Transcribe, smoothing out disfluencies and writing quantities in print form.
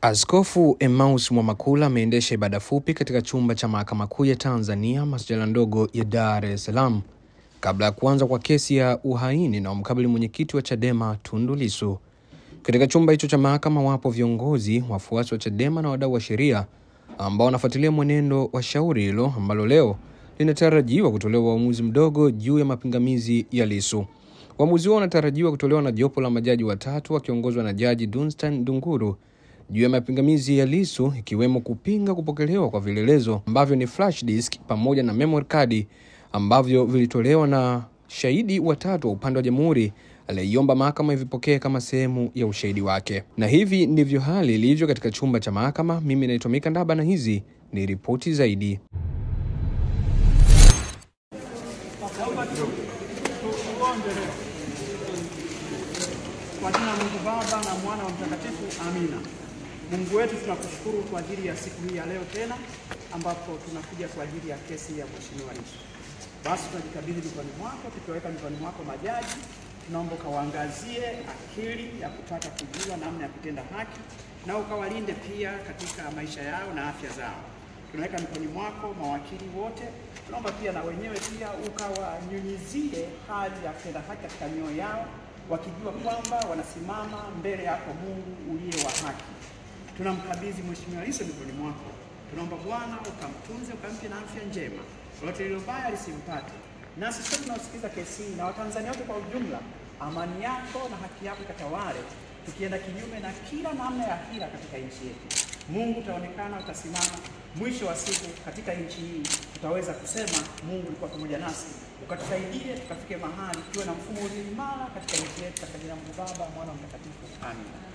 Askofu Emmaus Mwamakula ameendesha ibada fupi katika chumba cha Mahakama Kuu ya Tanzania, masjala ndogo ya Dar es Salaam, kabla ya kuanza kwa kesi ya uhaini na umkabili mwenyekiti wa Chadema Tundu Lissu. Katika chumba hicho cha mahakama wapo viongozi, wafuasi wa Chadema na wadau wa sheria ambao wanafuatilia mwenendo wa shauri hilo ambalo leo linatarajiwa kutolewa uamuzi mdogo juu ya mapingamizi ya Lissu. Uamuzi huo unatarajiwa kutolewa na jopo la majaji watatu wakiongozwa na Jaji Dunstan Ndunguru juu ya mapingamizi ya Lissu, ikiwemo kupinga kupokelewa kwa vielelezo ambavyo ni flash disk pamoja na memory card ambavyo vilitolewa na shahidi watatu wa upande wa jamhuri aliyeomba mahakama ivipokee kama sehemu ya ushahidi wake. Na hivi ndivyo hali ilivyo katika chumba cha mahakama. Mimi naitwa Mika Ndaba na hizi ni ripoti zaidi. Kwa jina la Mungu Baba na Mwana wa Mtakatifu, amina. Mungu wetu, tunakushukuru kwa ajili ya siku hii ya leo tena ambapo tunakuja kwa ajili ya kesi ya Mheshimiwa Lissu. Basi tunajikabidhi mikononi mwako, tukiweka mikononi mwako majaji, tunaomba ukawaangazie akili ya kutaka kujua namna ya kutenda haki na ukawalinde pia katika maisha yao na afya zao. Tunaweka mikononi mwako mawakili wote, tunaomba pia na wenyewe pia ukawanyunyizie hali ya kutenda haki katika mioyo yao, wakijua kwamba wanasimama mbele yako Mungu uliye wa haki. Tunamkabidhi Mheshimiwa Lissu mikononi mwako. Tunaomba Bwana ukamtunze, ukampe na afya njema, lolote lilo baya lisimpate. Nasi sote tunaosikiza kesi na Watanzania wote kwa ujumla, amani yako na haki yako ikatawale, tukienda kinyume na kila namna ya hila katika nchi yetu. Mungu utaonekana, utasimama. Mwisho wa siku katika nchi hii tutaweza kusema Mungu ulikuwa pamoja nasi, ukatusaidie tukafike mahali tuwe na mfumo imara katika nchi yetu, katika jina la Mungu Baba, Mwana na Mtakatifu. Amina.